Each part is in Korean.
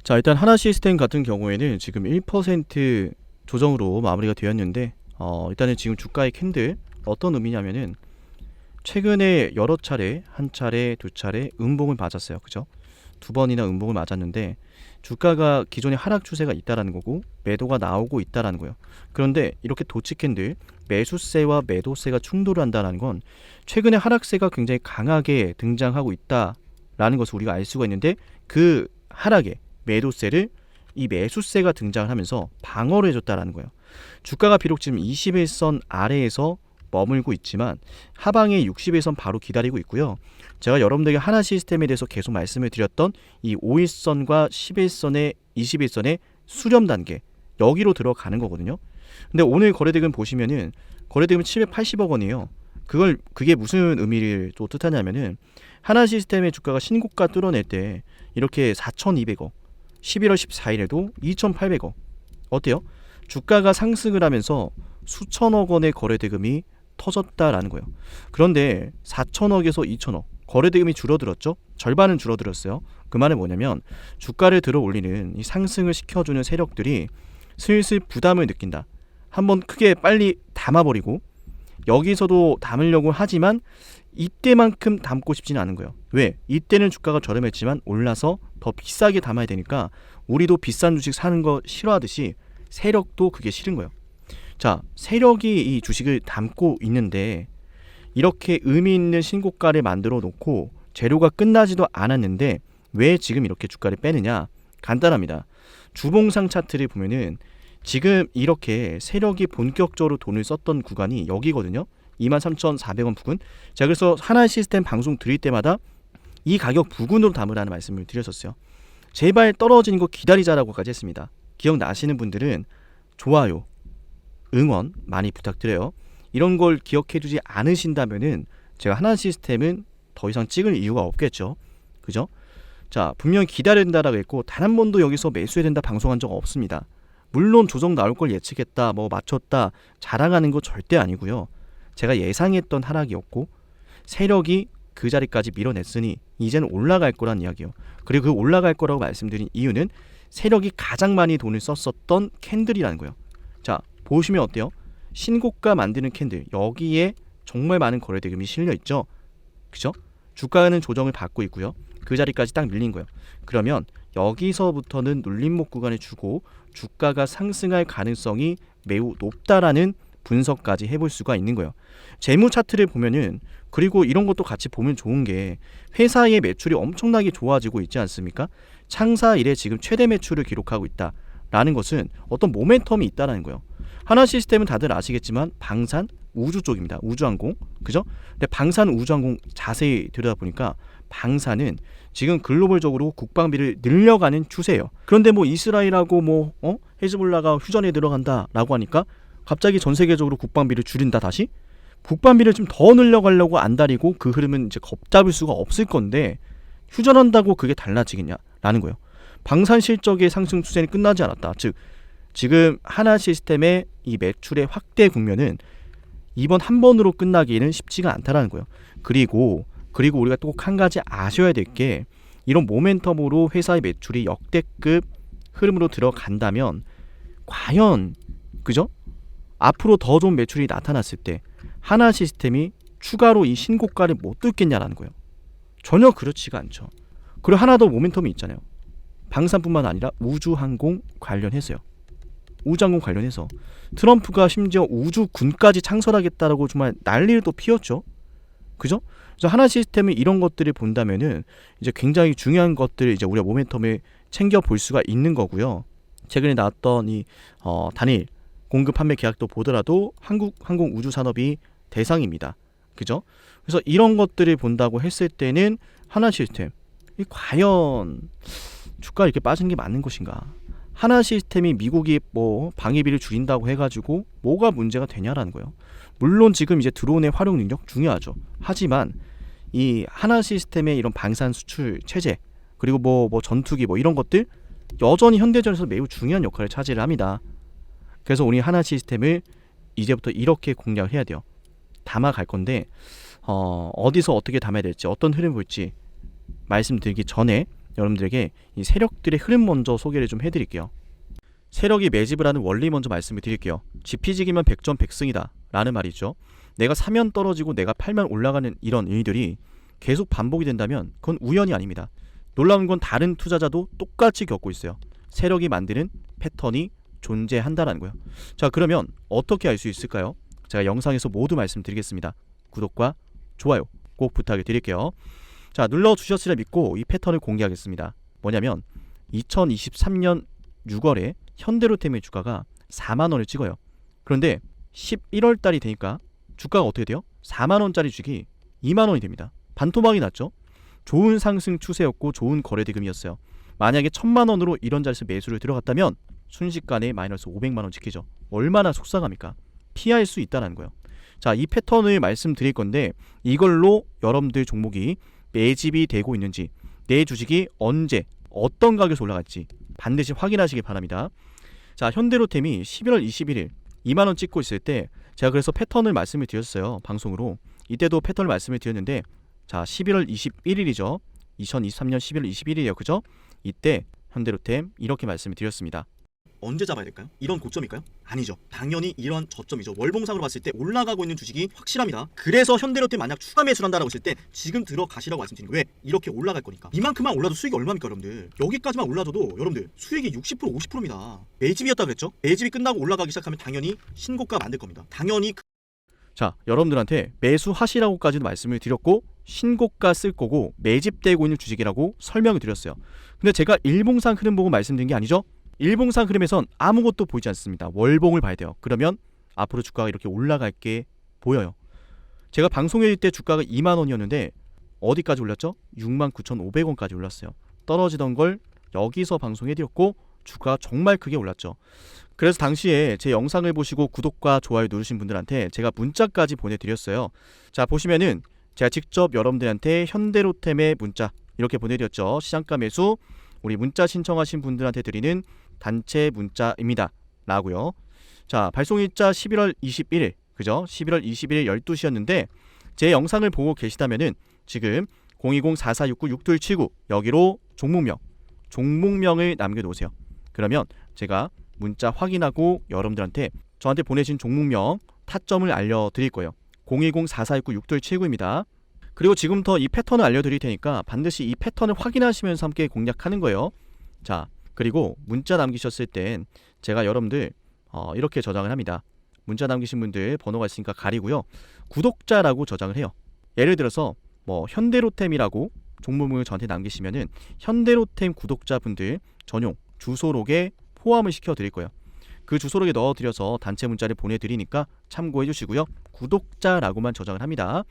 자, 일단 하나 시스템 같은 경우에는 지금 1% 조정으로 마무리가 되었는데, 일단은 지금 주가의 캔들 어떤 의미냐면은 최근에 여러 차례, 한 차례, 두 차례 음봉을 맞았어요. 그죠? 두 번이나 음봉을 맞았는데 주가가 기존의 하락 추세가 있다라는 거고 매도가 나오고 있다라는 거예요. 그런데 이렇게 도치 캔들 매수세와 매도세가 충돌을 한다는 건 최근에 하락세가 굉장히 강하게 등장하고 있다라는 것을 우리가 알 수가 있는데, 그 하락에 매도세를 이 매수세가 등장을 하면서 방어를 해줬다라는 거예요. 주가가 비록 지금 21선 아래에서 머물고 있지만 하방에 60일선 바로 기다리고 있고요. 제가 여러분들에게 하나 시스템에 대해서 계속 말씀을 드렸던 이 5일선과 11선의 21선의 수렴 단계, 여기로 들어가는 거거든요. 근데 오늘 거래대금 보시면은 거래대금은 780억 원이에요. 그게 무슨 의미를 또 뜻하냐면은 하나 시스템의 주가가 신고가 뚫어낼 때 이렇게 4,200억, 11월 14일에도 2,800억. 어때요? 주가가 상승을 하면서 수천억 원의 거래대금이 터졌다라는 거예요. 그런데 4천억에서 2천억 거래대금이 줄어들었죠. 절반은 줄어들었어요. 그 말은 뭐냐면 주가를 들어 올리는 이 상승을 시켜주는 세력들이 슬슬 부담을 느낀다. 한번 크게 빨리 담아버리고, 여기서도 담으려고 하지만 이때만큼 담고 싶지는 않은 거예요. 왜? 이때는 주가가 저렴했지만 올라서 더 비싸게 담아야 되니까 우리도 비싼 주식 사는 거 싫어하듯이 세력도 그게 싫은 거예요. 자, 세력이 이 주식을 담고 있는데 이렇게 의미 있는 신고가를 만들어 놓고 재료가 끝나지도 않았는데 왜 지금 이렇게 주가를 빼느냐? 간단합니다. 주봉상 차트를 보면은 지금 이렇게 세력이 본격적으로 돈을 썼던 구간이 여기거든요. 23,400원 부근. 자, 그래서 하나 시스템 방송 드릴 때마다 이 가격 부근으로 담으라는 말씀을 드렸었어요. 제발 떨어지는 거 기다리자라고까지 했습니다. 기억나시는 분들은 좋아요, 응원 많이 부탁드려요. 이런 걸 기억해두지 않으신다면은 제가 하나 시스템은 더 이상 찍을 이유가 없겠죠. 그죠? 자, 분명 기다려야 된다라고 했고 단 한 번도 여기서 매수해야 된다 방송한 적 없습니다. 물론 조정 나올 걸 예측했다, 뭐 맞췄다 자랑하는 거 절대 아니고요. 제가 예상했던 하락이었고 세력이 그 자리까지 밀어냈으니 이제는 올라갈 거란 이야기예요. 그리고 그 올라갈 거라고 말씀드린 이유는 세력이 가장 많이 돈을 썼었던 캔들이라는 거예요. 자, 보시면 어때요? 신고가 만드는 캔들, 여기에 정말 많은 거래대금이 실려있죠. 그죠? 주가는 조정을 받고 있고요. 그 자리까지 딱 밀린 거예요. 그러면 여기서부터는 눌림목 구간을 주고 주가가 상승할 가능성이 매우 높다라는 분석까지 해볼 수가 있는 거예요. 재무 차트를 보면은, 그리고 이런 것도 같이 보면 좋은 게 회사의 매출이 엄청나게 좋아지고 있지 않습니까? 창사 이래 지금 최대 매출을 기록하고 있다라는 것은 어떤 모멘텀이 있다라는 거예요. 하나 시스템은 다들 아시겠지만 방산 우주 쪽입니다. 우주항공, 그죠? 근데 방산 우주항공 자세히 들여다보니까 방산은 지금 글로벌적으로 국방비를 늘려가는 추세예요. 그런데 뭐 이스라엘하고 헤즈볼라가 휴전에 들어간다라고 하니까 갑자기 전 세계적으로 국방비를 줄인다 다시? 국방비를 좀 더 늘려가려고 안달이고 그 흐름은 이제 겁잡을 수가 없을 건데 휴전한다고 그게 달라지겠냐라는 거예요. 방산 실적의 상승 추세는 끝나지 않았다. 즉 지금 하나 시스템의 이 매출의 확대 국면은 이번 한 번으로 끝나기는 쉽지가 않다라는 거예요. 그리고 우리가 또 한 가지 아셔야 될 게, 이런 모멘텀으로 회사의 매출이 역대급 흐름으로 들어간다면 과연, 그죠? 앞으로 더 좋은 매출이 나타났을 때 하나 시스템이 추가로 이 신고가를 못 뚫겠냐라는 거예요. 전혀 그렇지가 않죠. 그리고 하나 더 모멘텀이 있잖아요. 방산뿐만 아니라 우주항공 관련해서요. 우주항공 관련해서 트럼프가 심지어 우주군까지 창설하겠다라고 정말 난리를 또 피웠죠. 그죠? 그래서 하나 시스템이 이런 것들을 본다면은 이제 굉장히 중요한 것들을 이제 우리가 모멘텀을 챙겨 볼 수가 있는 거고요. 최근에 나왔던 이 단일 공급 판매 계약도 보더라도 한국 항공 우주 산업이 대상입니다. 그죠? 그래서 이런 것들을 본다고 했을 때는 하나 시스템 이 과연 주가 이렇게 빠진 게 맞는 것인가? 하나 시스템이 미국이 뭐 방위비를 줄인다고 해가지고 뭐가 문제가 되냐라는 거예요. 물론 지금 이제 드론의 활용 능력 중요하죠. 하지만 이 하나 시스템의 이런 방산 수출 체제, 그리고 뭐 전투기 뭐 이런 것들 여전히 현대전에서 매우 중요한 역할을 차지를 합니다. 그래서 우리 하나 시스템을 이제부터 이렇게 공략을 해야 돼요. 담아갈 건데 어디서 어떻게 담아야 될지, 어떤 흐름을 볼지 말씀드리기 전에 여러분들에게 이 세력들의 흐름 먼저 소개를 좀 해드릴게요. 세력이 매집을 하는 원리 먼저 말씀을 드릴게요. 지피지기면 백전백승이다 라는 말이죠. 내가 사면 떨어지고 내가 팔면 올라가는 이런 일들이 계속 반복이 된다면 그건 우연이 아닙니다. 놀라운 건 다른 투자자도 똑같이 겪고 있어요. 세력이 만드는 패턴이 존재한다라는 거예요. 자, 그러면 어떻게 알 수 있을까요? 제가 영상에서 모두 말씀드리겠습니다. 구독과 좋아요 꼭 부탁을 드릴게요. 자, 눌러주셨으리라 믿고 이 패턴을 공개하겠습니다. 뭐냐면 2023년 6월에 현대로템의 주가가 4만원을 찍어요. 그런데 11월 달이 되니까 주가가 어떻게 돼요? 4만원짜리 주식이 2만원이 됩니다. 반토막이 났죠? 좋은 상승 추세였고 좋은 거래대금이었어요. 만약에 1000만원으로 이런 자리에서 매수를 들어갔다면 순식간에 마이너스 500만원 찍히죠. 얼마나 속상합니까? 피할 수 있다는 거예요. 자, 이 패턴을 말씀드릴 건데 이걸로 여러분들 종목이 매집이 되고 있는지, 내 주식이 언제 어떤 가격에서 올라갈지 반드시 확인하시기 바랍니다. 자, 현대로템이 11월 21일 2만원 찍고 있을 때 제가 그래서 패턴을 말씀을 드렸어요. 방송으로. 이때도 패턴을 말씀을 드렸는데, 자, 11월 21일이죠. 2023년 11월 21일이에요. 그죠? 이때 현대로템 이렇게 말씀을 드렸습니다. 언제 잡아야 될까요? 이런 고점일까요? 아니죠. 당연히 이런 저점이죠. 월봉상으로 봤을 때 올라가고 있는 주식이 확실합니다. 그래서 현대로템 만약 추가 매수를 한다라고 했을 때 지금 들어가시라고 말씀드린 거예요. 왜? 이렇게 올라갈 거니까. 이만큼만 올라도 수익이 얼마입니까, 여러분들? 여기까지만 올라줘도 여러분들 수익이 60% 50%입니다. 매집이었다 그랬죠? 매집이 끝나고 올라가기 시작하면 당연히 신고가 만들 겁니다. 당연히 자, 여러분들한테 매수하시라고까지도 말씀을 드렸고 신고가 쓸 거고 매집되고 있는 주식이라고 설명을 드렸어요. 근데 제가 일봉상 흐름 보고 말씀드린 게 아니죠? 일봉상 흐름에선 아무것도 보이지 않습니다. 월봉을 봐야 돼요. 그러면 앞으로 주가가 이렇게 올라갈 게 보여요. 제가 방송일 때 주가가 2만원이었는데 어디까지 올랐죠? 69,500원까지 올랐어요. 떨어지던 걸 여기서 방송해드렸고 주가가 정말 크게 올랐죠. 그래서 당시에 제 영상을 보시고 구독과 좋아요 누르신 분들한테 제가 문자까지 보내드렸어요. 자, 보시면은 제가 직접 여러분들한테 현대로템의 문자 이렇게 보내드렸죠. 시장가 매수 우리 문자 신청하신 분들한테 드리는 단체 문자입니다 라고요. 자, 발송일자 11월 21일 그죠? 11월 21일 12시였는데 제 영상을 보고 계시다면은 지금 020-4469-6279 여기로 종목명을 남겨놓으세요. 그러면 제가 문자 확인하고 여러분들한테 저한테 보내신 종목명 타점을 알려드릴 거예요. 010-4469-6279입니다. 그리고 지금부터 이 패턴을 알려드릴 테니까 반드시 이 패턴을 확인하시면서 함께 공략하는 거예요. 자, 그리고 문자 남기셨을 땐 제가 여러분들 이렇게 저장을 합니다. 문자 남기신 분들 번호가 있으니까 가리고요. 구독자라고 저장을 해요. 예를 들어서 뭐 현대로템이라고 종목명을 저한테 남기시면은 현대로템 구독자분들 전용 주소록에 포함을 시켜드릴 거예요. 그 주소록에 넣어드려서 단체 문자를 보내드리니까 참고해 주시고요. 구독자라고만 저장을 합니다.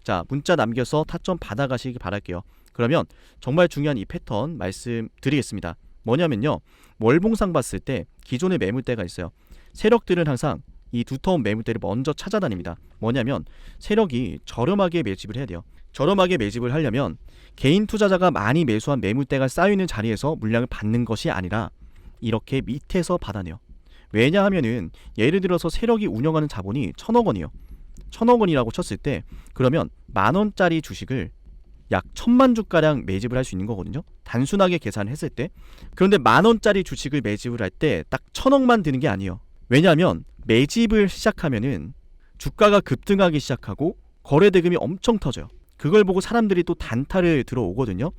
자, 문자 남겨서 타점 받아가시기 바랄게요. 그러면 정말 중요한 이 패턴 말씀드리겠습니다. 뭐냐면요, 월봉상 봤을 때 기존의 매물대가 있어요. 세력들은 항상 이 두터운 매물대를 먼저 찾아다닙니다. 뭐냐면 세력이 저렴하게 매집을 해야 돼요. 저렴하게 매집을 하려면 개인 투자자가 많이 매수한 매물대가 쌓여있는 자리에서 물량을 받는 것이 아니라 이렇게 밑에서 받아내요. 왜냐하면은 예를 들어서 세력이 운영하는 자본이 1,000억 원이에요. 1,000억 원이라고 쳤을 때 그러면 만원짜리 주식을 약 1,000만 주가량 매집을 할 수 있는 거거든요. 단순하게 계산을 했을 때. 그런데 만원짜리 주식을 매집을 할 때 딱 1,000억만 드는 게 아니에요. 왜냐하면 매집을 시작하면은 주가가 급등하기 시작하고 거래대금이 엄청 터져요. 그걸 보고 사람들이 또 단타를 들어오거든요.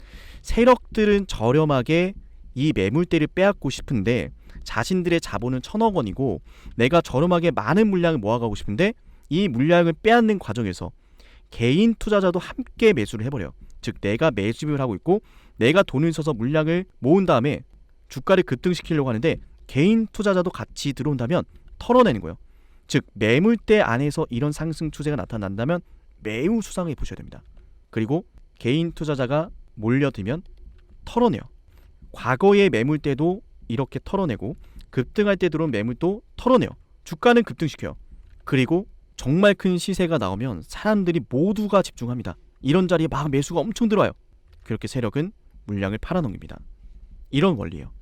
세력들은 저렴하게 이 매물대를 빼앗고 싶은데 자신들의 자본은 1,000억 원이고 내가 저렴하게 많은 물량을 모아가고 싶은데 이 물량을 빼앗는 과정에서 개인 투자자도 함께 매수를 해버려요. 즉 내가 매집을 하고 있고 내가 돈을 써서 물량을 모은 다음에 주가를 급등시키려고 하는데 개인 투자자도 같이 들어온다면 털어내는 거예요. 즉 매물대 안에서 이런 상승 추세가 나타난다면 매우 수상해 보셔야 됩니다. 그리고 개인 투자자가 몰려들면 털어내요. 과거의 매물대도 이렇게 털어내고 급등할 때 들어온 매물도 털어내요. 주가는 급등시켜요. 그리고 정말 큰 시세가 나오면 사람들이 모두가 집중합니다. 이런 자리에 막 매수가 엄청 들어와요. 그렇게 세력은 물량을 팔아넘깁니다. 이런 원리예요.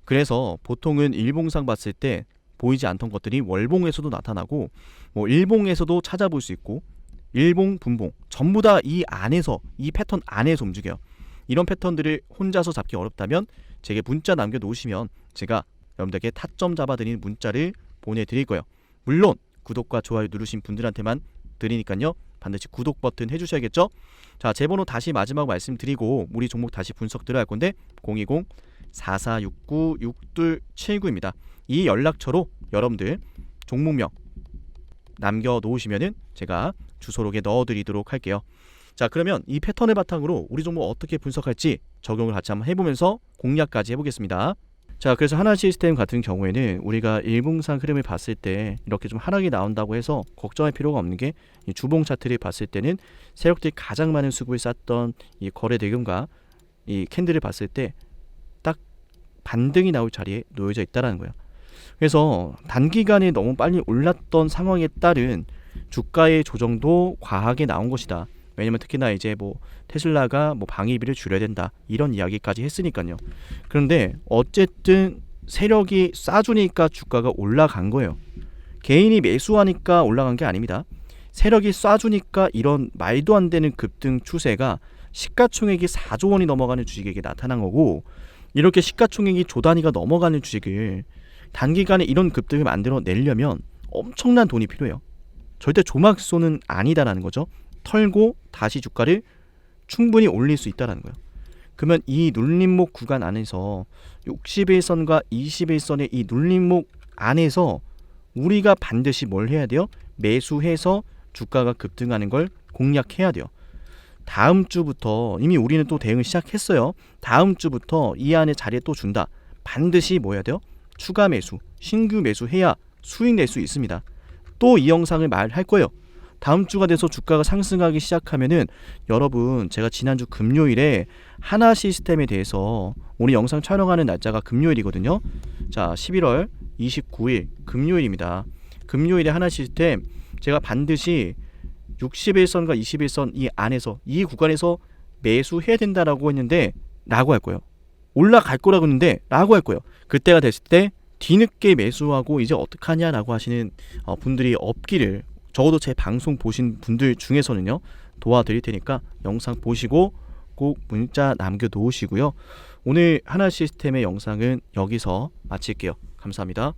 그래서 보통은 일봉상 봤을 때 보이지 않던 것들이 월봉에서도 나타나고 뭐 일봉에서도 찾아볼 수 있고 일봉, 분봉 전부 다 이 안에서 이 패턴 안에서 움직여요. 이런 패턴들을 혼자서 잡기 어렵다면 제게 문자 남겨놓으시면 제가 여러분들에게 타점 잡아드리는 문자를 보내드릴 거예요. 물론 구독과 좋아요 누르신 분들한테만 드리니까요. 반드시 구독 버튼 해주셔야겠죠. 자, 제 번호 다시 마지막 말씀드리고 우리 종목 다시 분석 들어갈 건데 020-4469-6279입니다. 이 연락처로 여러분들 종목명 남겨놓으시면은 제가 주소록에 넣어드리도록 할게요. 자, 그러면 이 패턴을 바탕으로 우리 종목 어떻게 분석할지 적용을 같이 한번 해보면서 공략까지 해보겠습니다. 자, 그래서 하나시스템 같은 경우에는 우리가 일봉상 흐름을 봤을 때 이렇게 좀 하락이 나온다고 해서 걱정할 필요가 없는 게 이 주봉 차트를 봤을 때는 세력들이 가장 많은 수급을 쌌던 이 거래 대금과 이 캔들을 봤을 때 딱 반등이 나올 자리에 놓여져 있다라는 거예요. 그래서 단기간에 너무 빨리 올랐던 상황에 따른 주가의 조정도 과하게 나온 것이다. 왜냐면 특히나 이제 뭐 테슬라가 뭐 방위비를 줄여야 된다 이런 이야기까지 했으니까요. 그런데 어쨌든 세력이 싸주니까 주가가 올라간 거예요. 개인이 매수하니까 올라간 게 아닙니다. 세력이 쏴주니까 이런 말도 안 되는 급등 추세가 시가총액이 4조 원이 넘어가는 주식에게 나타난 거고, 이렇게 시가총액이 조 단위가 넘어가는 주식을 단기간에 이런 급등을 만들어내려면 엄청난 돈이 필요해요. 절대 조막소는 아니다라는 거죠. 털고 다시 주가를 충분히 올릴 수 있다는 거예요. 그러면 이 눌림목 구간 안에서 61선과 21선의 이 눌림목 안에서 우리가 반드시 뭘 해야 돼요? 매수해서 주가가 급등하는 걸 공략해야 돼요. 다음 주부터 이미 우리는 또 대응을 시작했어요. 다음 주부터 이 안에 자리에 또 준다. 반드시 뭐 해야 돼요? 추가 매수, 신규 매수해야 수익 낼 수 있습니다. 또 이 영상을 말할 거예요. 다음 주가 돼서 주가가 상승하기 시작하면은 여러분, 제가 지난주 금요일에 하나 시스템에 대해서 우리 영상 촬영하는 날짜가 금요일이거든요. 자, 11월 29일 금요일입니다. 금요일에 하나 시스템 제가 반드시 61선과 21선 이 안에서 이 구간에서 매수해야 된다라고 했는데 라고 할 거예요. 올라갈 거라고 했는데 라고 할 거예요. 그때가 됐을 때 뒤늦게 매수하고 이제 어떡하냐라고 하시는 분들이 없기를, 적어도 제 방송 보신 분들 중에서는요 도와드릴 테니까 영상 보시고 꼭 문자 남겨놓으시고요. 오늘 하나 시스템의 영상은 여기서 마칠게요. 감사합니다.